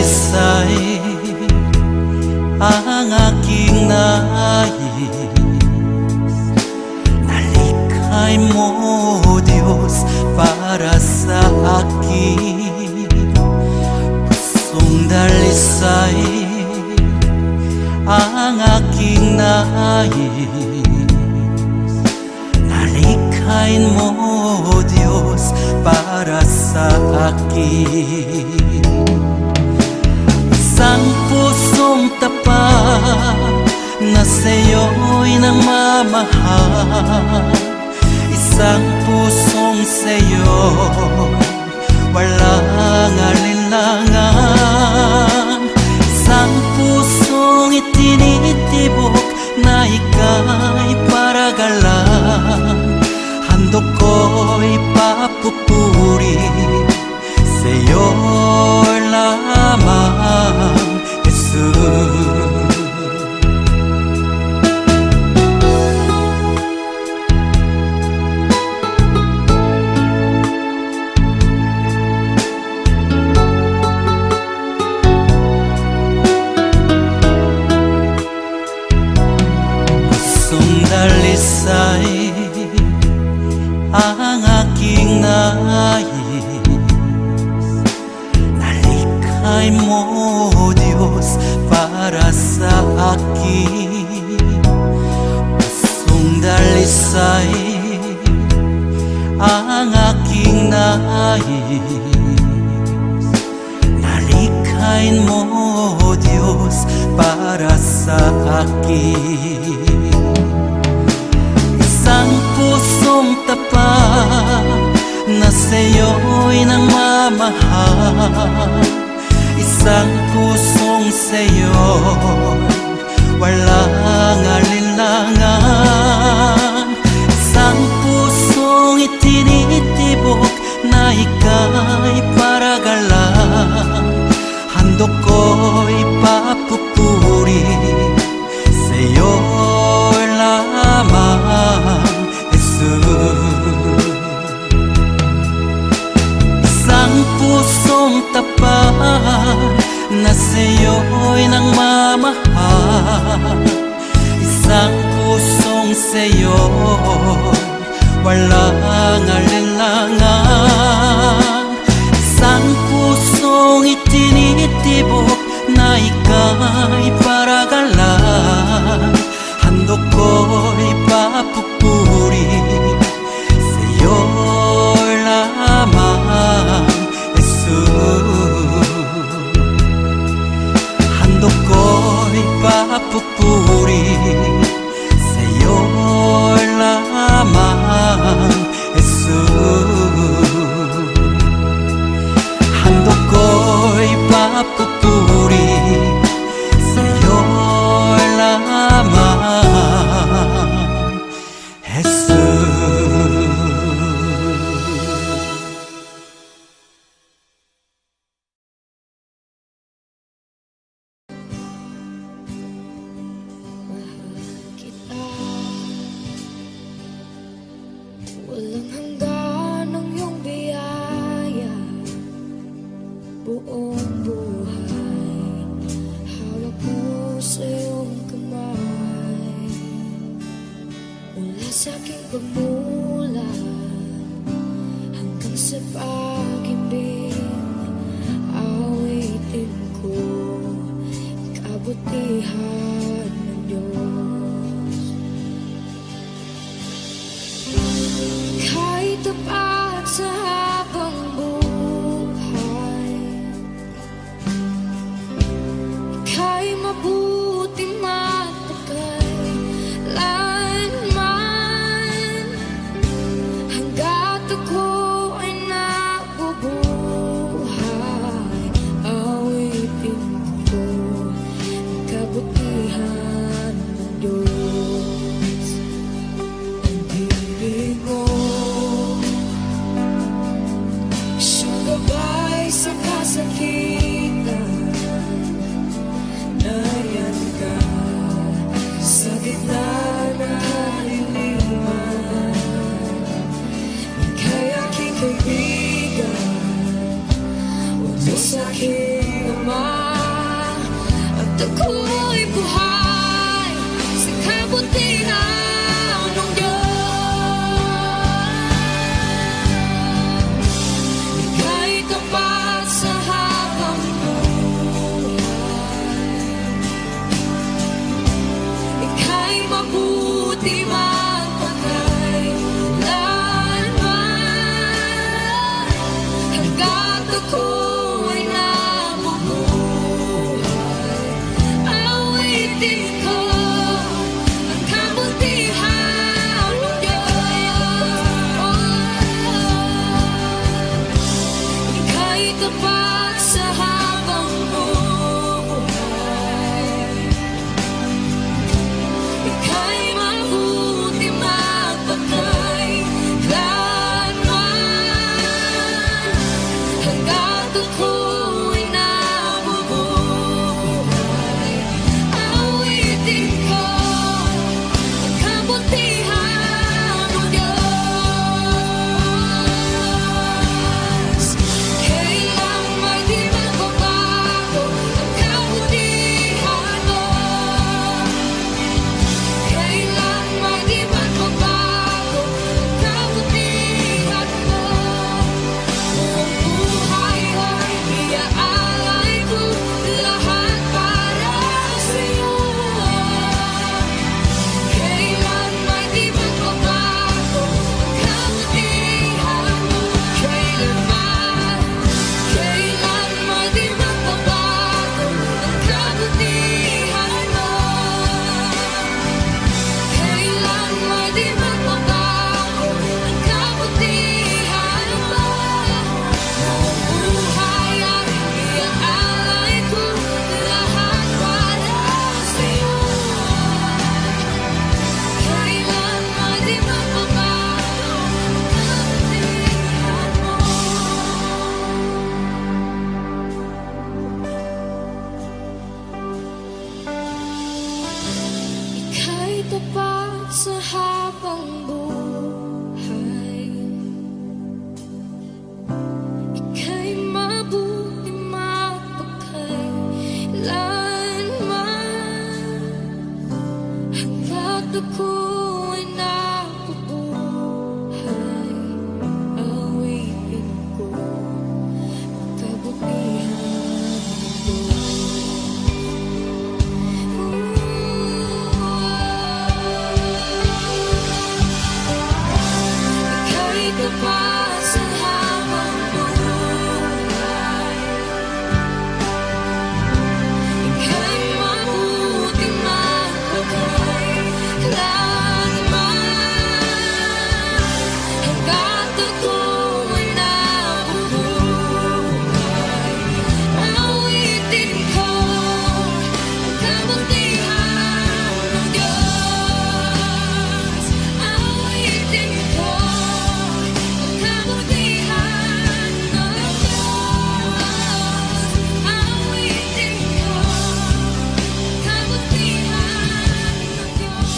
dalisay ang aking nais. Nalikhay mo, Diyos, para sa akin. Pusong dalisay ang aking nais. Nalikhain mo, Diyos, para sa akin. Isang pusong tapat na sa'yo'y nagmamahal. Isang pusong sa'yo walang alinlangan. Isang pusong itinitibok na ika'y paragalan. Handog ko'y papupuri sa'yo lamang, Jesus. Pusong dalisay ang aking nais. Nalikhay mo, Diyos, para sa akin. Pusong dalisay ang aking nais. Nalikhain mo, Diyos, para sa akin. Isang pusong tapat na sa'yo'y nagmamahal. Isang pusong sa'yo walang alinlangan. Isang pusong itinitibok na ika'y paragalan. Handog ko'y papupuri sa'yo lamang, Jesus. Isang pusong tapat na sa'yo'y nagmamahal. Isang pusong sa'yo walang alinlangan. Isang pusong itinitibok na ika'y paragalan. Handog ko'y papupuri sa'yo lamang, Jesus. Handog ko'y papupuri sa'yo lamang, Jesus. Handog ko'y papupuri sa'yo lamang, Jesus. Walang hanggan ang iyong biyaya, buong buhay hawak mo sa iyong kamay. Mula sa aking pagmulat hanggang sa pag-ibig, awitin ko kabutihan ng Diyos. Kahit tapat sa habang buhay, ika'y mabuti matagal lanman. Hanggat ako ay nabubuhay, awitin ko ang kabutihan ng Diyos. Ang ibig mo siyang gabay sa kasakitan. Nariyan ka sa gitna ng kaliliman. Ika'y aking kaibigan, o Diyos aking Ama. ako'y buhay sa kabutihan ng Diyos. Ika'y tapat sa habang buhay, ika'y mabuti magpakailanman, hanggat ako'y nabubuhay. Awitin ko ang kabutihan ng Diyos. Ika'y tapat sa habang buhay, ika'y mabuti magpakailanman, hanggat ako'y nabubuhay. Awitin ko ang kabutihan ng Diyos. Kailanman di magbabago ang kabutihan mo, kailanman di magbabago ang kabutihan mo. Buong buhay ay iaalay ko, lahat para sa'yo. Kailanman di magbabago ang kabutihan mo, kailanman di magbabago ang kabutihan mo, kailanman di magbabago ang kabutihan mo. Buong buhay ay iaalay ko, lahat para sa'yo. Kailanman di magbabago ang kabutihan mo. Ika'y tapat sa habang buhay, ika'y mabuti magpakailanman, hanggat ako'y nabubuhay. Awitin ko ang kabutihan ng ika'y tapat sa habang buhay, ika'y mabuti magpakailanman, hanggat ako'y nabubuhay. Awitin ko ang kabutihan ng Diyos. Awitin ko ang kabutihan ng Diyos. Awitin ko ang kabutihan ng Diyos.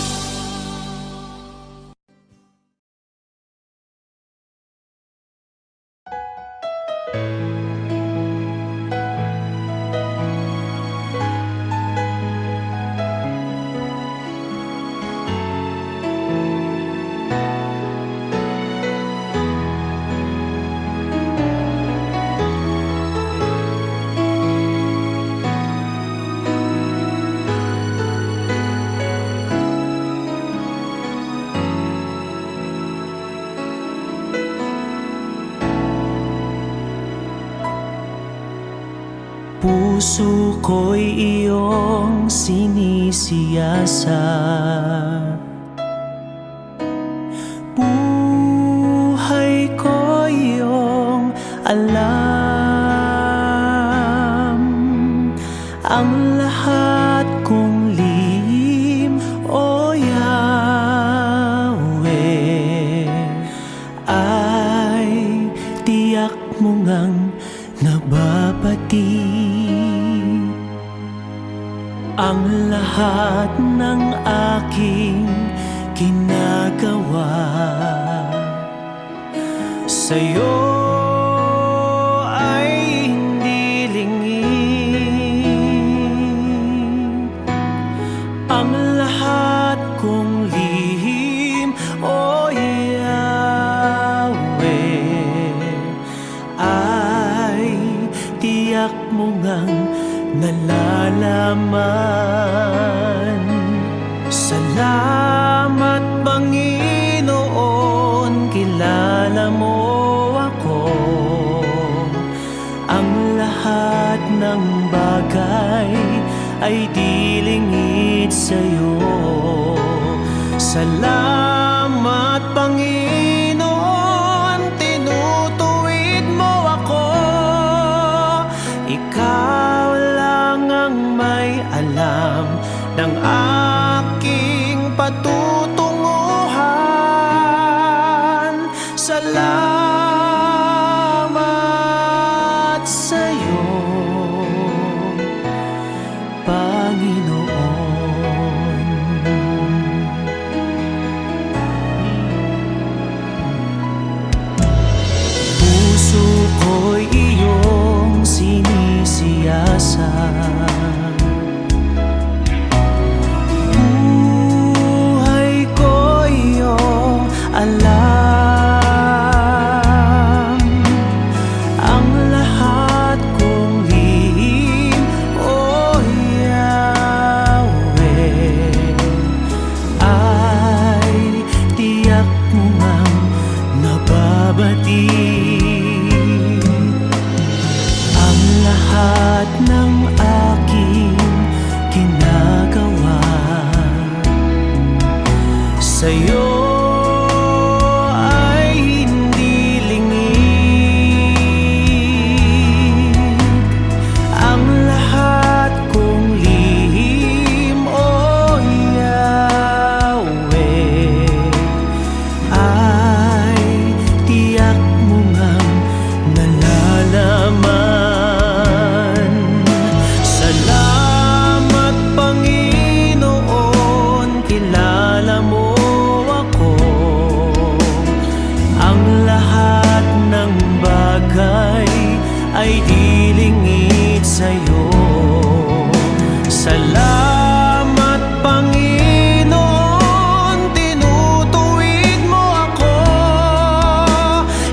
Puso ko'y iyong sinisiyasat, buhay ko iyong alam, ang lahat kong lihim, o Yahweh, ay tiyak mo ngang nababati. Ang lahat ng aking ginagawa sa'yo ay hindi lingid. tiyak mo ngang nalalaman. Salamat Panginoon, kilala mo ako. Ang lahat ng bagay ay dilingid sa'yo. Salamat Panginoon, tinutuwid mo ako. Ikaw lang ang may alam ng aking patutunguhan. Salamat sa'yo, Panginoon. Puso ko'y iyong sinisiyasat. Buhay ko iyong alam. Ang lahat kong lihim, O Yahweh, ay tiyak mo ngang nababati. Ang lahat ng aking ginagawa sa'yo ay hindi lingid. Ang lahat kong lihim, O Yahweh, ay tiyak mo ngang nalalaman. Salamat Panginoon, kilala mo ako. Ang lahat ng bagay ay dilingid sa'yo. Salamat Panginoon, tinutuwid mo ako.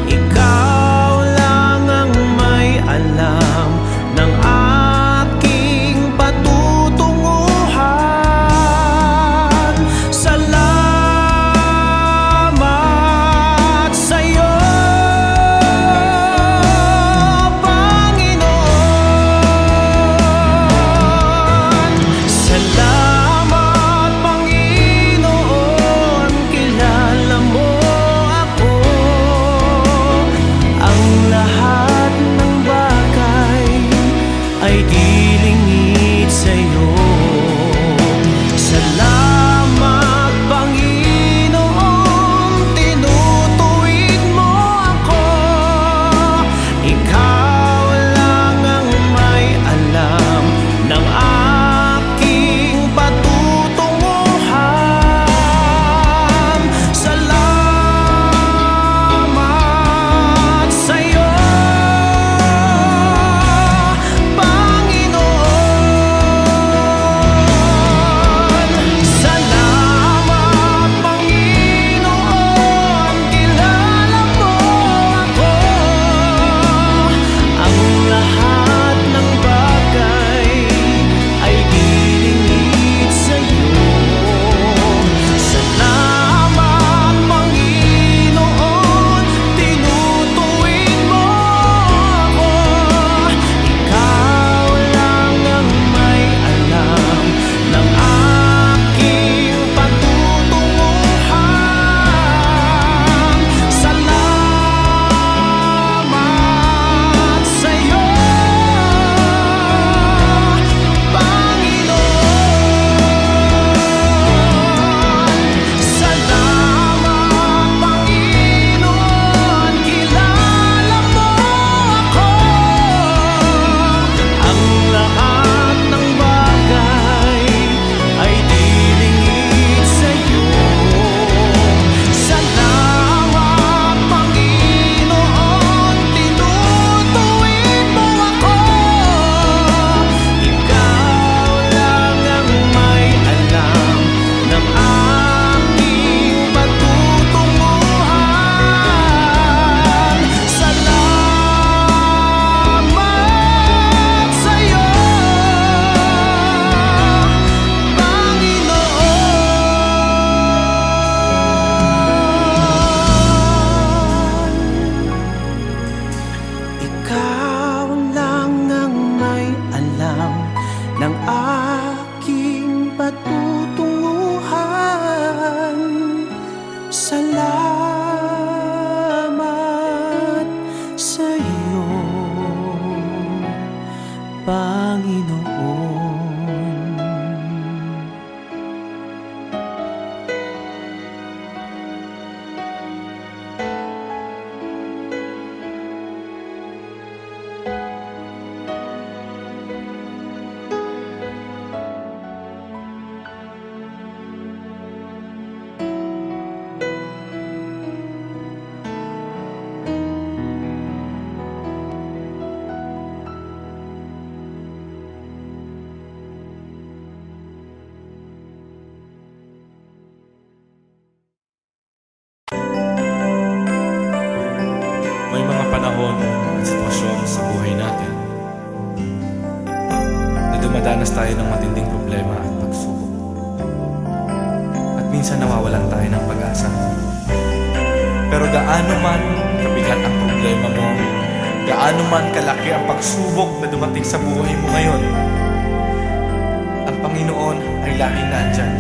Ikaw lang ang may alam ng aking patutunguhan. Salamat sa'yo, Panginoon. Salamat Panginoon, kilala mo ako. Ang lahat ng bagay ay dilingid sa'yo. Salamat Panginoon, tinutuwid mo ako. Ikaw lang ang may alam ng aking patutunguhan. Salamat sa'yo, Panginoon. Panginoon. May mga panahon at sitwasyon sa buhay natin na dumadanas tayo ng matinding problema at pagsubok. At minsan nawawalan tayo ng pag-asa. Pero gaano man kabigat ang problema mo, gaano man kalaki ang pagsubok na dumating sa buhay mo ngayon, ang Panginoon ay laging nandyan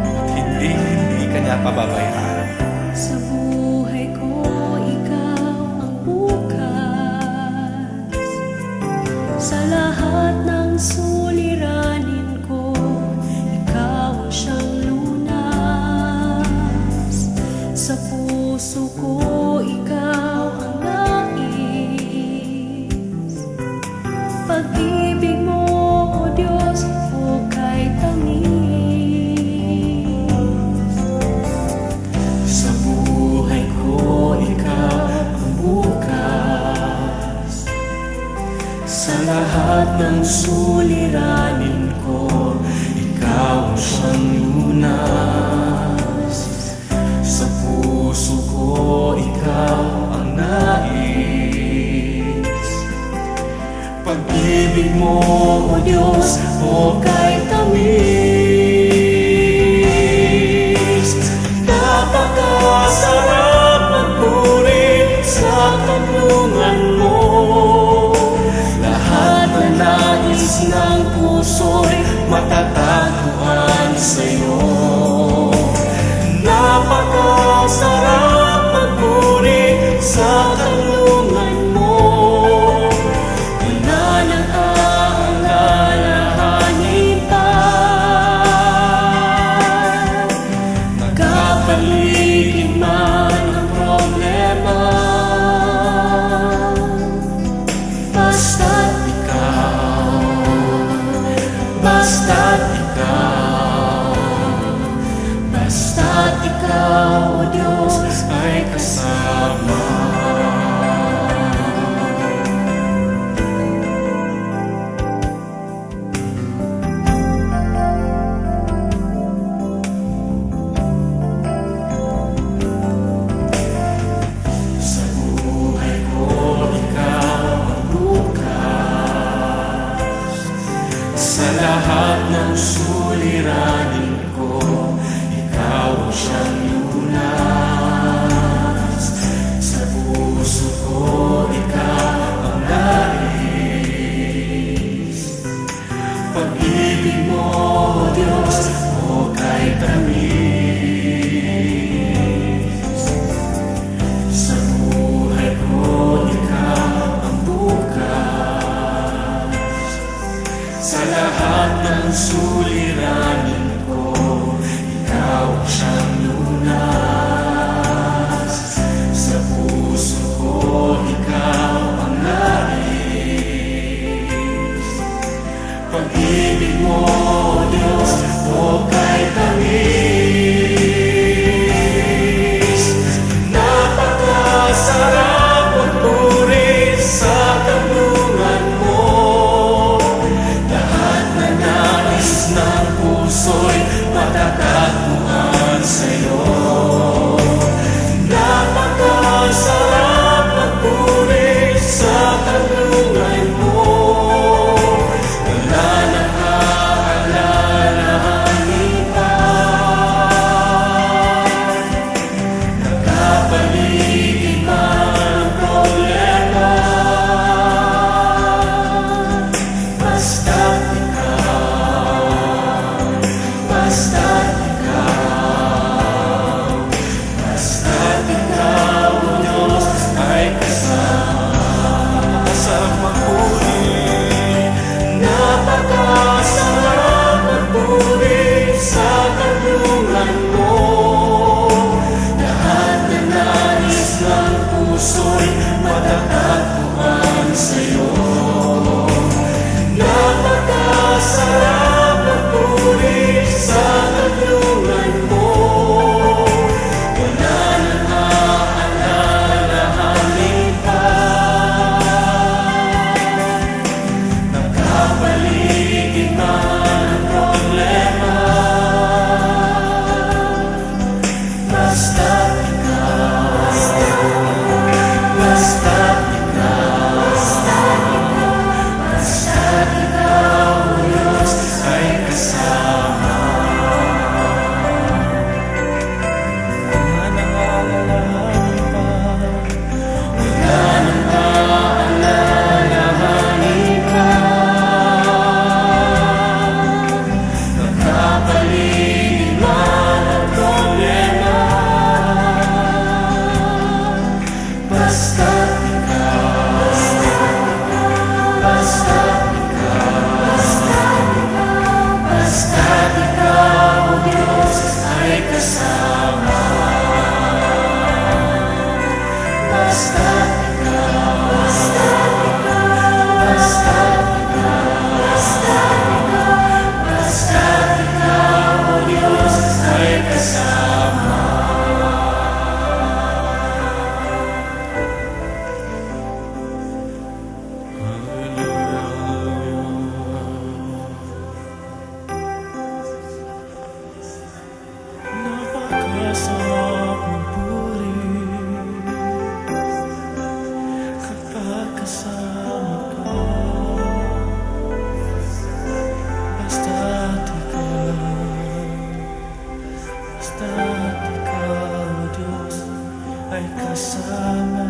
at hindi ka niya pababayaan. Sa buhay ko, ikaw ang bukas. Sa lahat ng suliranin ko, ikaw ang siyang lunas. Sa puso ko, ikaw ang nais. Pag-ibig mo, O Diyos, hukay tamis. Sa buhay ko, ikaw ang bukas. Sa lahat ng suliranin ko, ikaw ang siyang lunas. Sa puso ko, ikaw ang nais. Pag-ibig mo, O Diyos, hukay tamis. Napakasarap magpuri sa kanlungan mo. Lahat na nais ng puso'y matatagpuan sa'yo. Napakasarap magpuri sa kanlungan mo. Wala nang aalalahanin pa. Nagkapaligid man ang problema, basta't ikaw, basta't ikaw, basta't ikaw, O Diyos, ay kasama. Sa buhay ko, ikaw ang bukas. Sa lahat ng suliranin ko, ikaw ang siyang lunas. Sa puso ko, ikaw ang nais. Pag-ibig mo, O Diyos, hukay tamis. Sa buhay ko, ikaw ang bukas. Sa lahat ng suliranin ko, ikaw ang siyang lunas. Sa puso ko, ikaw ang nais. Pag-ibig mo, O Diyos, hukay tamis. Napakasarap magpuri sa kanlungan mo. Lahat na nais ng puso'y matatagpuan sa'yo. Napakasarap magpuri sa kanlungan mo. Wala nang aalalahanin puso'y matatagpuan sa'yo. Napakasarap magpuri sa kanlungan mo. Wala nang aalalahanin pa. Nakapaligid man ang problema, basta't ikaw, basta't ikaw, basta't ikaw, o Diyos, ay kasama. Wala nang aalalahanin pa, wala nang aalalahanin pa. Nakapaligid man ang problema, basta't ikaw, basta't ikaw, o Diyos, ay kasama. Basta't ikaw, basta't ikaw, o Diyos, ay kasama. Napakasarap magpuri kapag kasama ka. Basta't ikaw, o Diyos, ay kasama.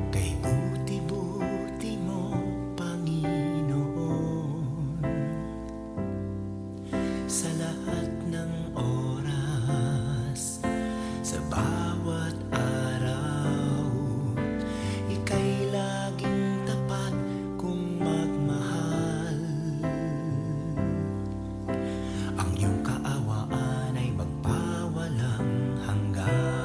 Kay buti-buti mo, Panginoon, sa lahat ng oras, sa bawat araw, ika'y laging tapat kung magmahal. Ang iyong kaawaan ay magpawalang hanggan.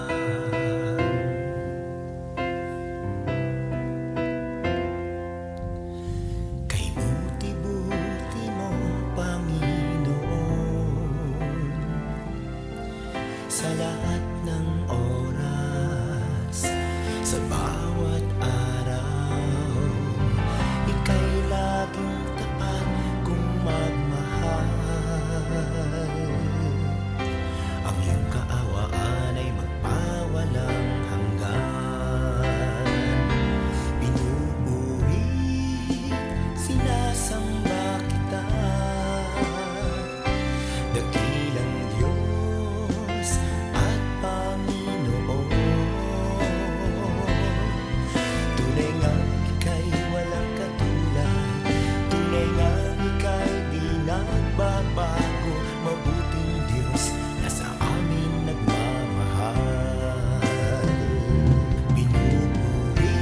Kay buti-buti mo, Panginoon, sa lahat ng oras, sa bawat araw, ika'y laging tapat kung magmahal. Ang iyong kaawaan ay magpawalang hanggan. Pinupuri, sinasamba kita, dakilang Diyos at Panginoon. Tunay ngang ika'y walang katulad, tunay ngang ika'y di nagbabago, mabuting Diyos na sa amin nagmamahal. Pinupuri,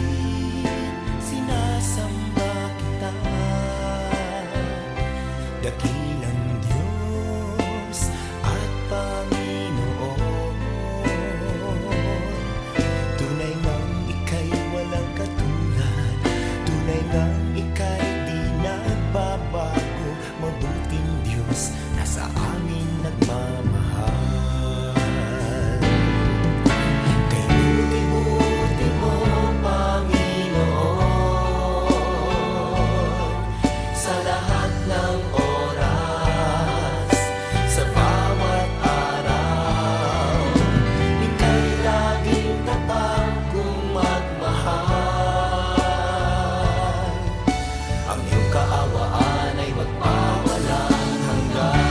sinasamba kita, dakilang Diyos at Panginoon. Tunay ngang ika'y walang katulad, tunay ngang ika'y di nagbabago, mabuting Diyos na sa amin nagmamahal. Kay buti-buti mo, Panginoon, sa lahat ng oras, sa bawat araw, ika'y laging tapat kung magmahal. Ang iyong kaawaan ay magpawalang hanggan.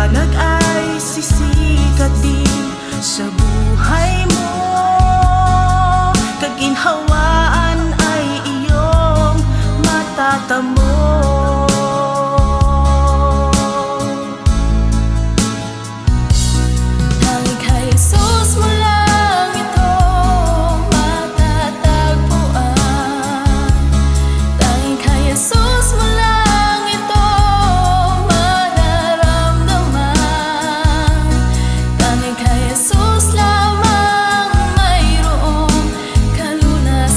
liwanag ay sisikat din sa buhay mo. Kaginhawaan ay iyong matatamo. Tanging kay Jesus mo lang ito matatagpuan. Tanging kay Jesus mo lang ito mararamdaman. Tanging kay Jesus lamang mayroong kalunas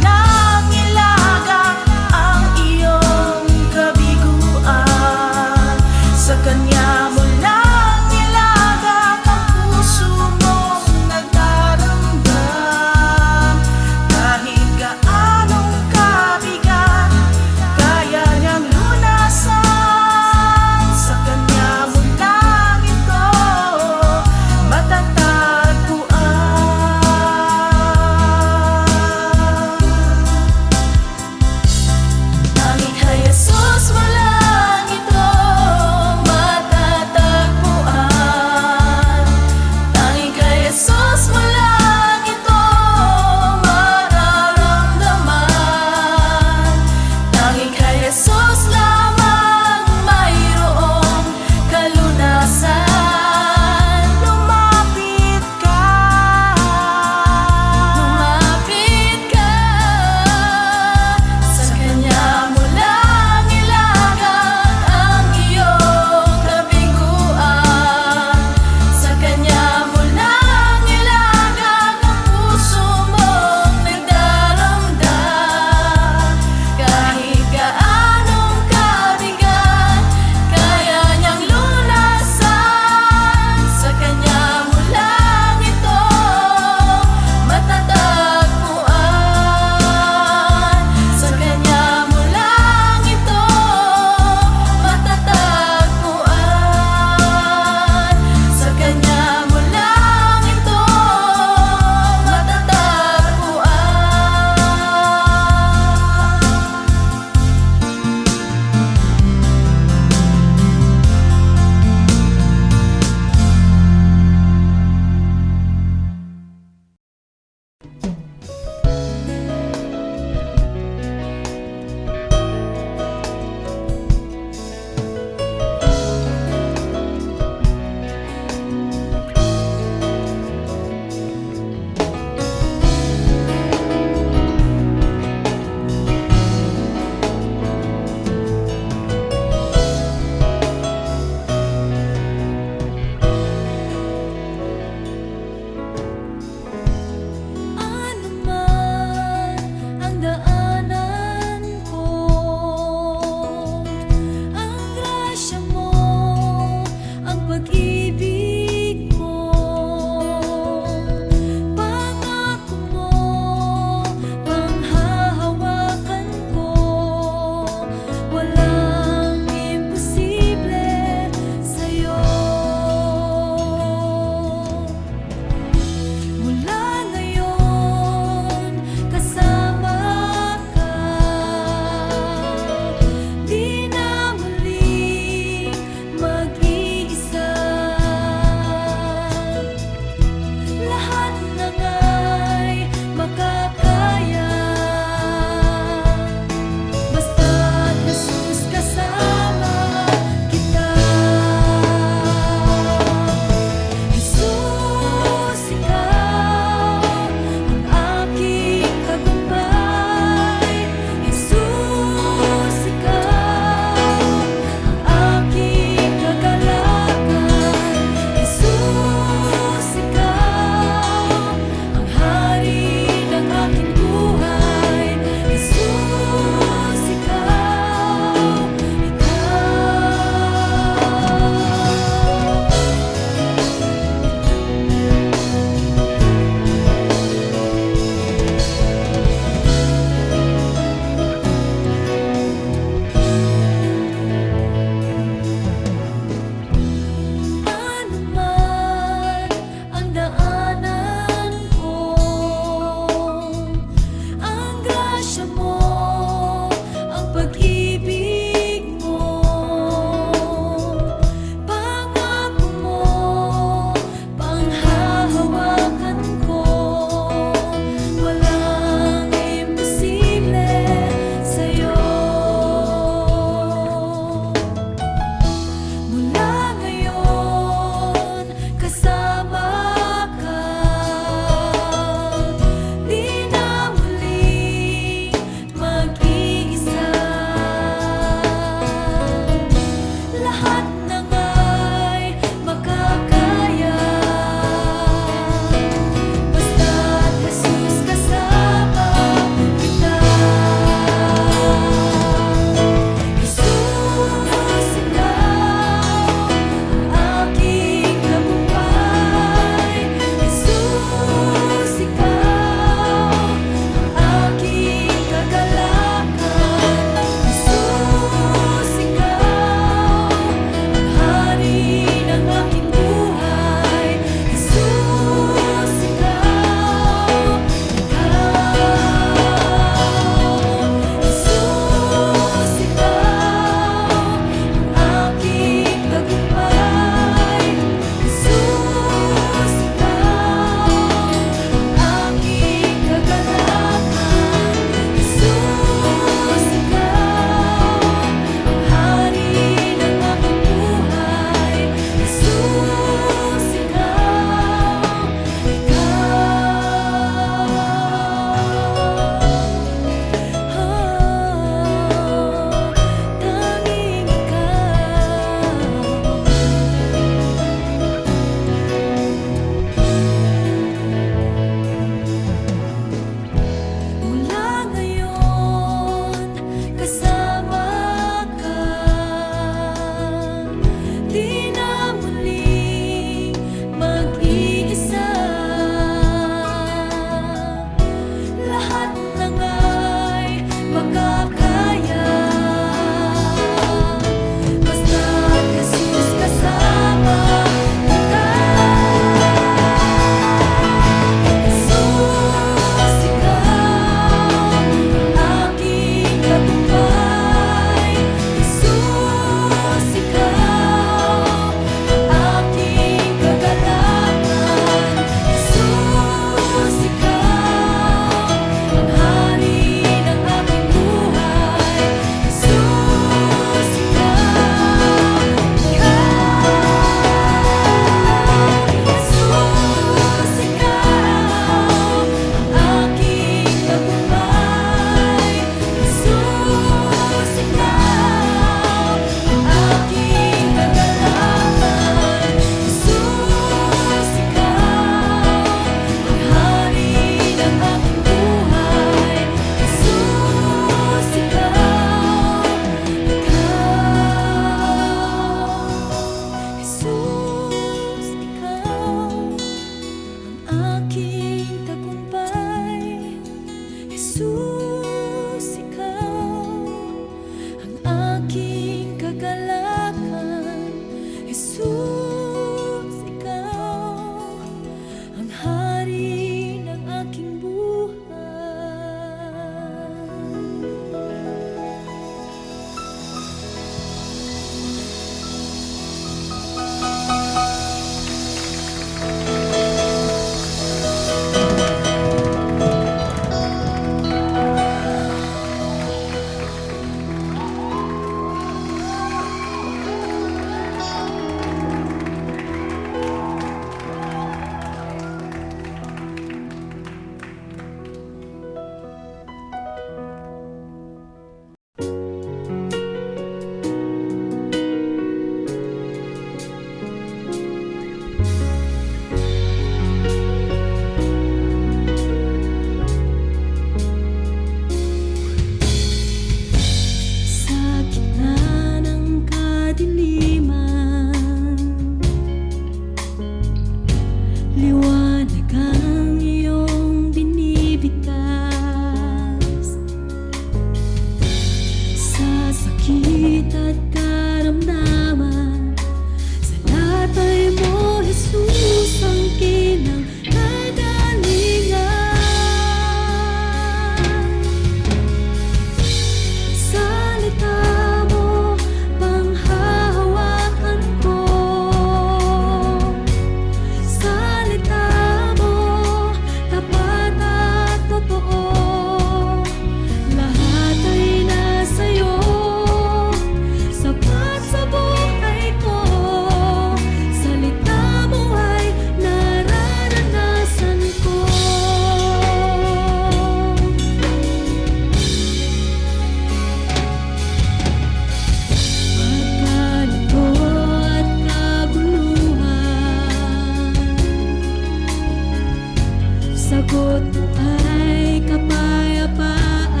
sagot ay kapayapaan.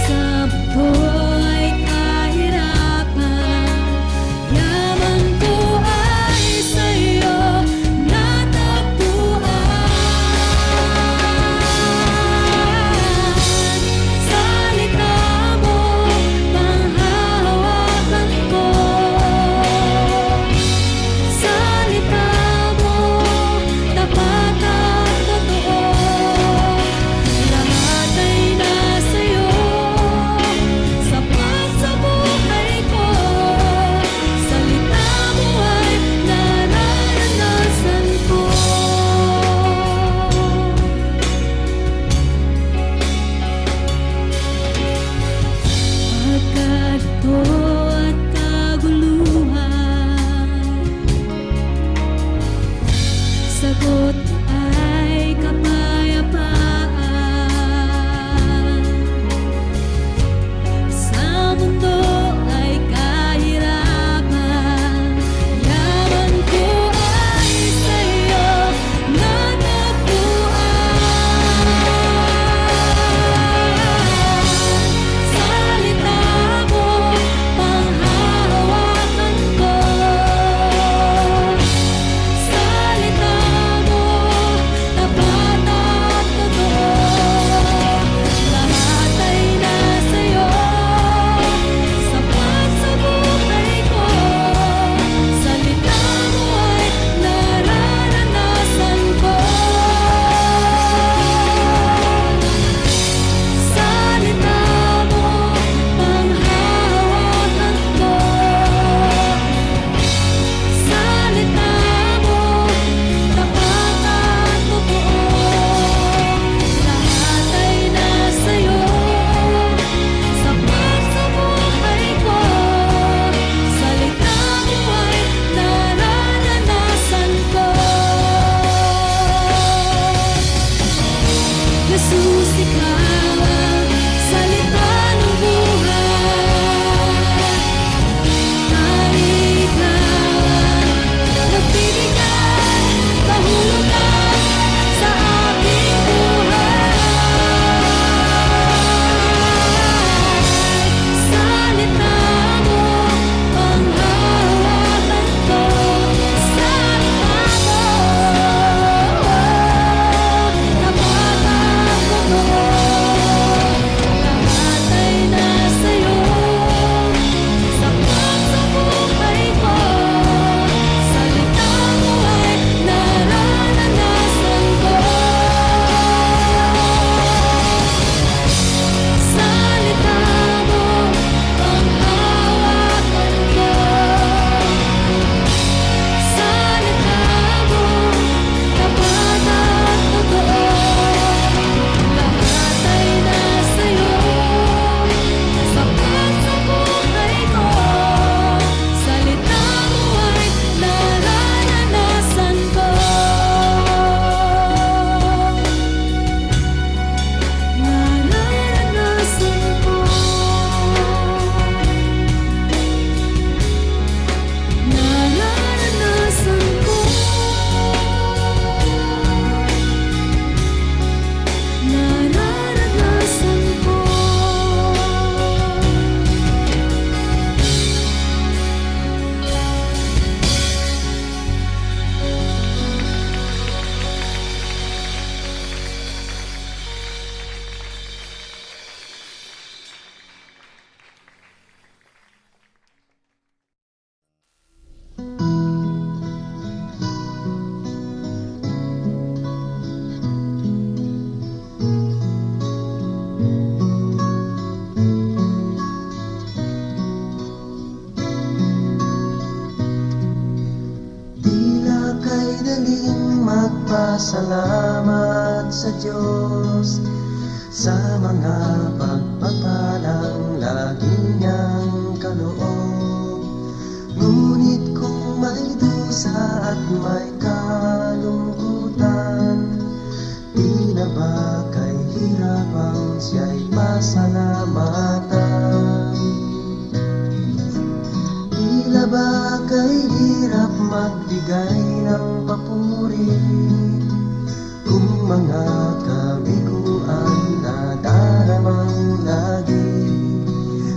Sa buhay kahirapan, yaman ko ay sa'yo natagpuan. Salita mo, panghahawakan ko. Salita mo, tapat at totoo. Lahat ay nasa'yo, sapat sa buhay ko. Salita mo ay nararanasan ko. Pagkalito at kaguluhan, sagot ay kapayapaan. Sa mundo ay kahirapan, yaman ko ay sa'yo natagpuan. Salita mo, panghahawakan ko. Salita mo, tapat at totoo. Lahat ay nasa'yo, sapat sa buhay ko. Salita mo ay nararanasan ko. Salita mo, panghahawakan ko. Salita mo, tapat at totoo. Lahat ay nasa'yo, sapat sa buhay ko. Salita mo ay nararanasan ko. Jesus, ikaw ang salita ng buhay. Ikaw ang nagbibigay kahulugan sa aking buhay. Salita mo, panghahawakan ko. Salita mo, tapat at totoo. Lahat ay nasa'yo, sapat sa buhay ko. Salita mo ay nararanasan ko. Salita mo, panghahawakan ko. Salita mo, tapat at totoo. Lahat ay nasa'yo, sapat sa buhay ko. Salita mo ay nararanasan ko. Nararanasan ko. Nararanasan ko. Nararanasan ko. Tila kay daling magpasalamat sa Diyos sa mga pagpapalang lagi niyang kaloob. Ngunit kung may dusa at may kalungkutan, tila ba kay hirapang siya'y pasalamatan? Tila ba kay hirap magbigay ng papuri kung mga kabiguan na daramang lagi.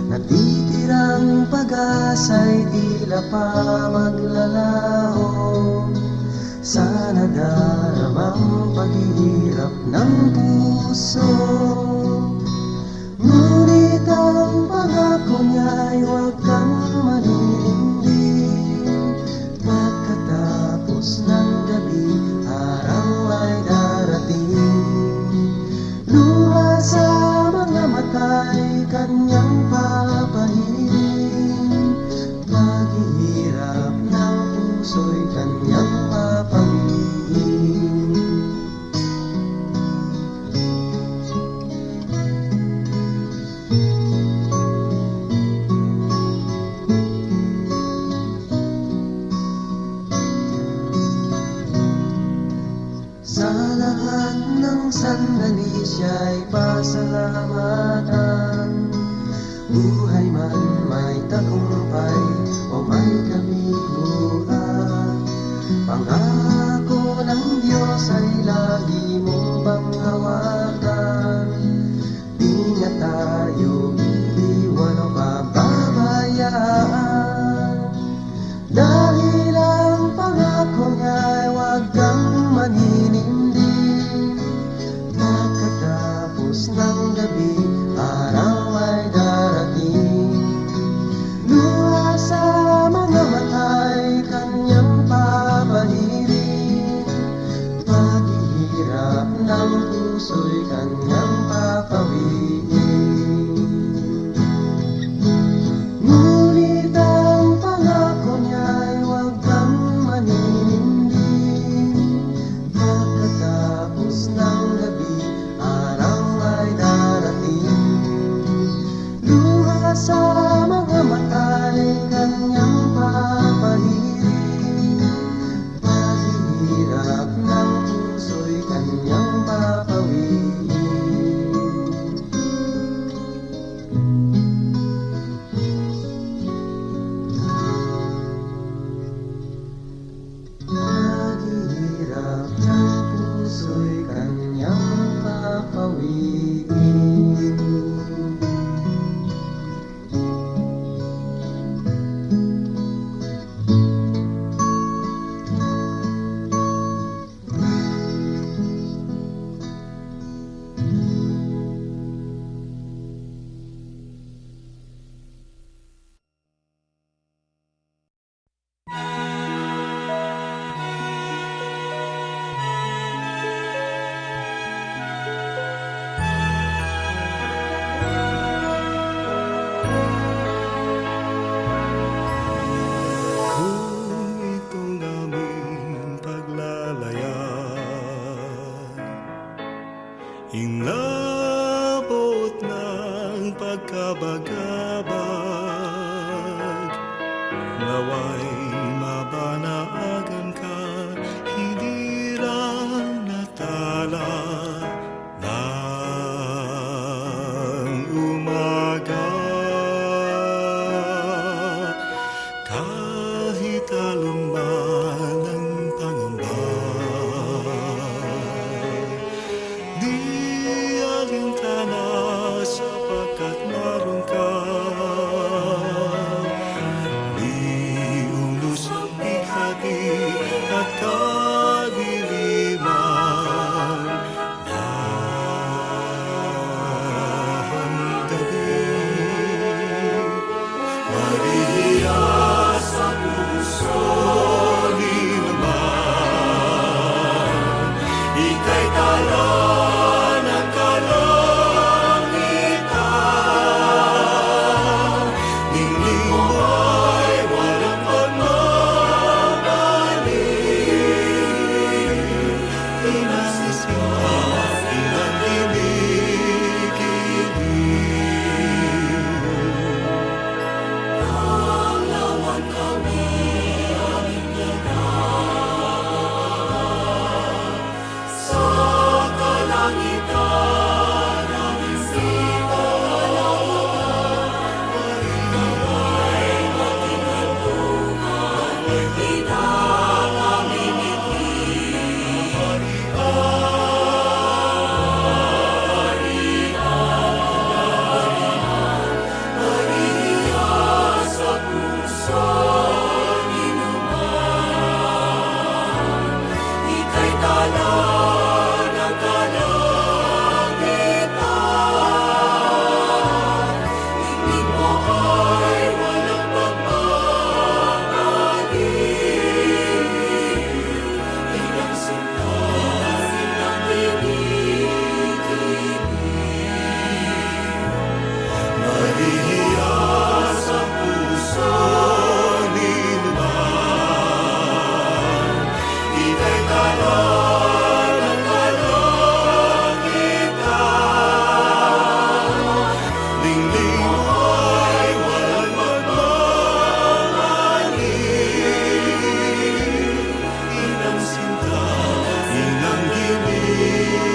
Natitirang pag-asa'y tila pa maglalaho sa nadaramang paghihirap ng puso. Ngunit ang pangako niya'y huwag kang maninindig. Pagkatapos ng gabi, araw ay darating. Luha sa mga mata'y kanyang papahirin. Paghihirap ng puso'y kanyang papangin. Sa lahat ng sandali siya'y pasalamatan. Buhay man may tagumpay o may kabiguan, pangako ng Diyos ay lagi mong bang hawakan. Di niya tayo iiwan o pababayaan, dahil ang pangako niya'y huwag kang maninindig. Pagkatapos ng gabi, araw ay darating. Luha sa mga mata'y kanyang papahirin. Paghihirap ng puso'y kanyang papawiin. Ngunit ang pangako niya'y huwag kang maninindig. Pagkatapos ng gabi, araw ay darating. Luha sa mga mata'y kanyang papahirin. Paghihirap ng puso'y kanyang papawiin. Paghihirap ng puso'y kanyang papawiin. Kung itong aming paglalayag inabot ng pagkabagabag, naway mabanaagan ka, hindi lang natala ng umaga. Kahit alumban ang pangamba, di alintana sapagkat naroon ka. Di ulusong ikati at kadiliman ng gabi. Maria sa puso ni naman, ika'y tala ng kalangitan. Ningning mo ay walang pagmamali, inasisinta ilang kinikiliw. Lawan kami aming ginagawa sa kalangitan aming sitalawan. Maria ay ating hantungan, ng kalangitan, ibig mo ay walang pagmamaliw. Ilang sinta ang kinikilig, nahihiya sa puso ni Numan. Ika'y kalan ng kalangitan, dingding mo'y walang magmamaliw. Inang sinta, inang gimigil.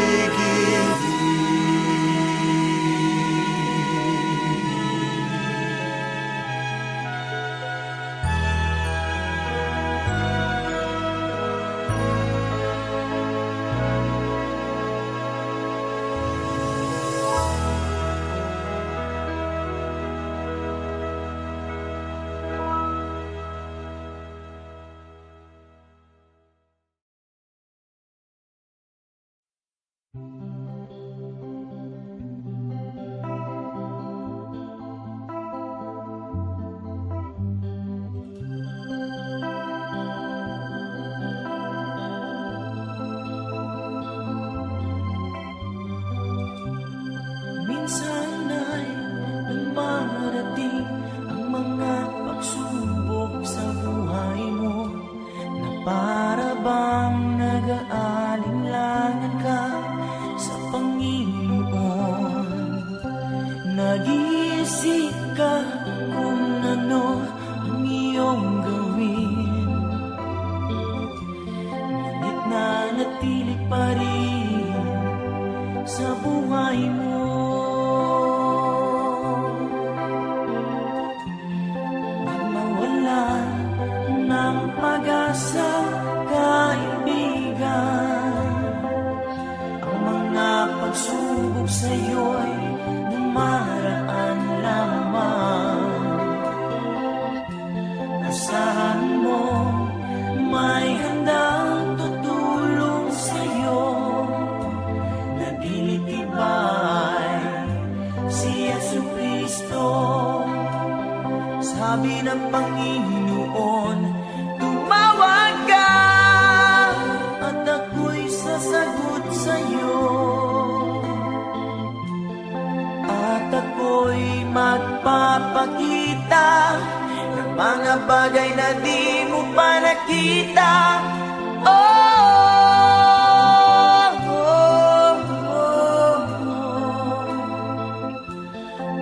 Minsan ay dumarating ang mga pagsubok sa buhay mo, na para bang nag-aalinlangan ka sa Panginoon. Nag-iisip ka kung ano ang iyong gawin, ngunit nanatili pa rin sa buhay mo. Huwag mawalan ng pag-asa, kaibigan. Ang mga pagsubok sa'yo'y dumaraan lamang. Asahan mo may handang tutulong sa'yo, nagilitibay si Jesucristo. Sabi ng Panginoon, tumawag ka at ako'y sasagot sa'yo, at ako'y magpapakita ng mga bagay na di mo pa nakita.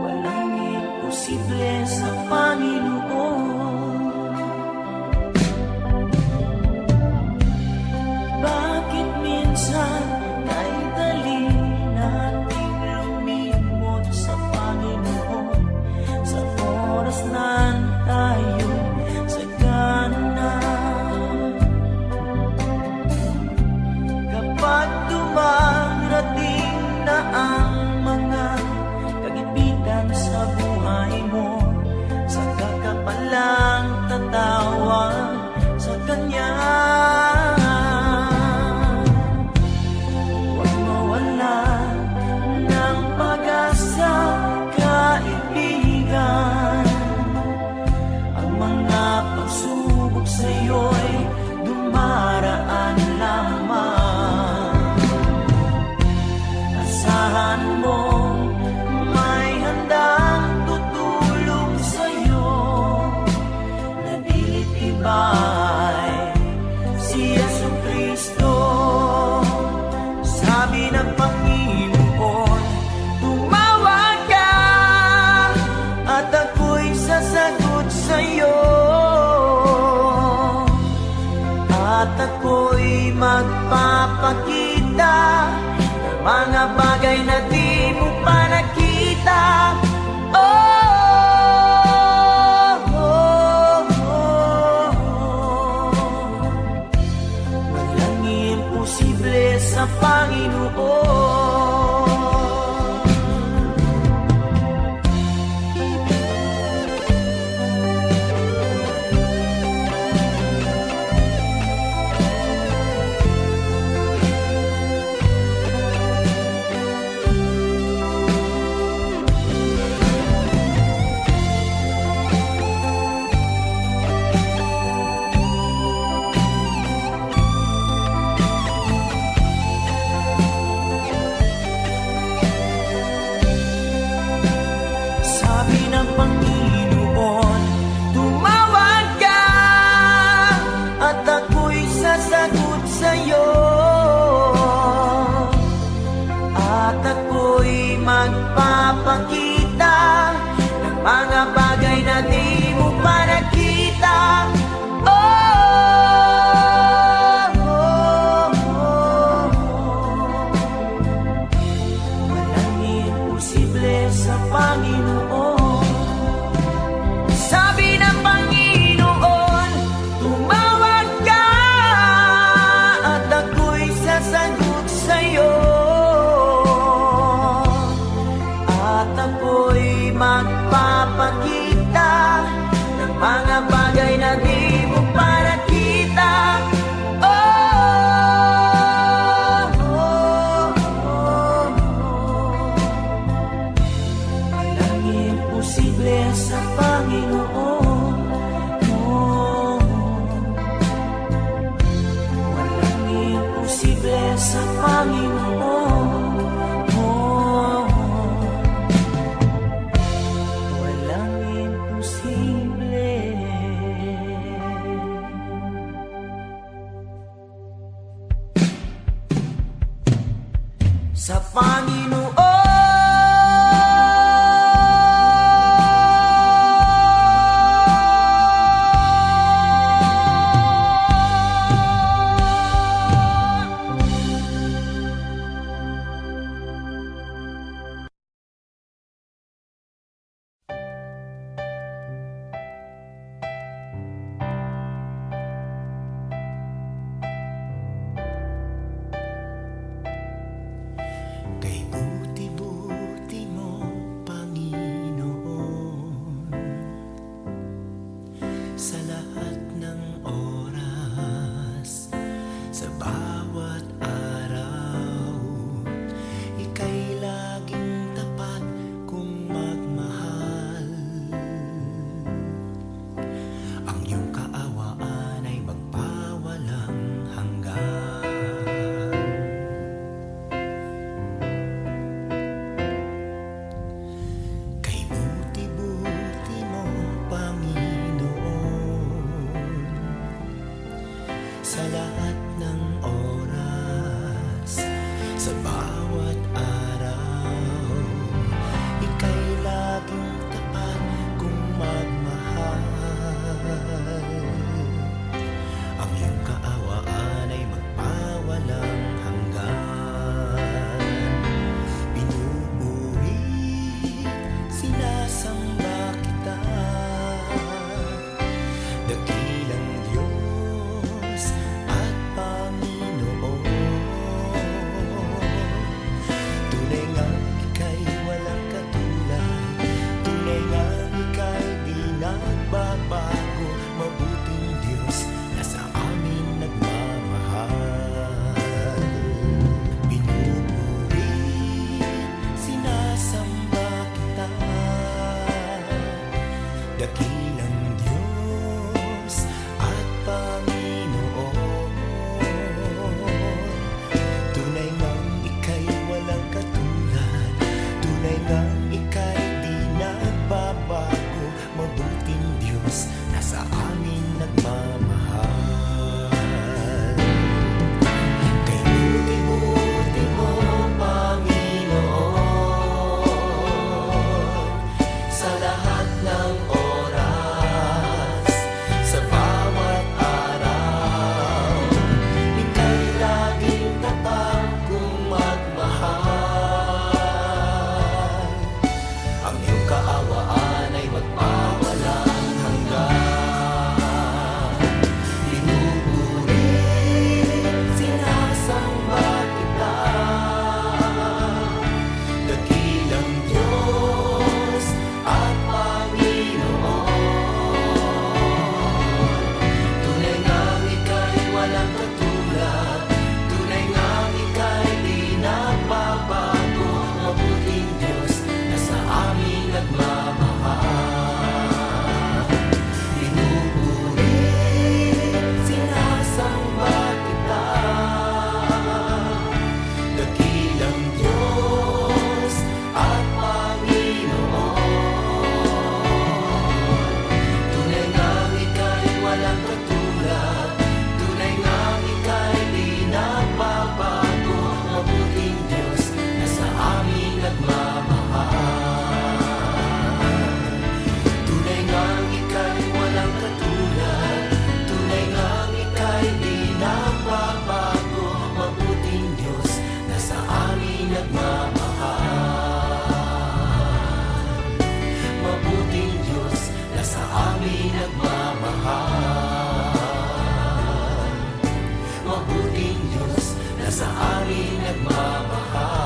Walang imposible sa Panginoon. Bakit minsan kay dali nating lumimot sa Panginoon, sa oras na tayo sa kanan? Kapag dumarating na ang mga kagipitan sa buhay mo, saka ka palang tatawag sa Kanya. Huwag mawalan ng pag-asa, kaibigan. Ang mga pagsubok sa'yo'y dumaraan lamang. Asahan mo may handang tutulong sa'yo, nagilitibay si Jesucristo. Sabi ng Panginoon, tumawag ka at ako'y sasagot sa'yo, at ako'y magpapakita ng mga bagay na di mo pa nakita. Walang imposible sa Panginoon. sa Panginoon. Oh, walang imposible. Sa Panginoon Kay buti-buti mo, Panginoon, sa lahat ng oras, sa bawat araw, ika'y laging tapat kung magmahal. Ang iyong kaawaan ay magpawalang hanggan. Kay buti-buti mo, Panginoon, sa lahat ng oras, sa bawat araw, ika'y laging tapat kung magmahal. Ang iyong kaawaan ay magpawalang hanggan. Pinupuri, sinasamba kita, dakilang Diyos at Panginoon. Tunay ngang ika'y walang katulad, tunay ngang ika'y di nagbabago, mabuting Diyos na sa amin nagmamahal. Pinupuri, sinasamba kita, dakilang Diyos at Panginoon. Tunay ngang ika'y walang katulad, tunay ngang ika'y di nagbabago, mabuting Diyos na sa amin nagmamahal. Kay buti-buti mo, Panginoon, sa lahat ng oras, sa bawat araw, ika'y laging tapat kung magmahal. Ang iyong kaawaan ay magpawalang hanggan. Pinupuri, sinasamba kita, dakilang Diyos at Panginoon. Tunay ngang ika'y walang katulad, tunay ngang ika'y di nagbabago, mabuting Diyos na sa amin nagmamahal. Pinupuri, sinasamba kita, dakilang Diyos at Panginoon. Tunay ngang ika'y walang katulad, tunay ngang ika'y di nagbabago, mabuting Diyos na sa amin nagmamahal. Tunay ngang ika'y walang katulad, tunay ngang ika'y di nagbabago, mabuting Diyos na sa amin nagmamahal. Mabuting Diyos na sa amin nagmamahal. Mabuting Diyos na sa amin nagmamahal.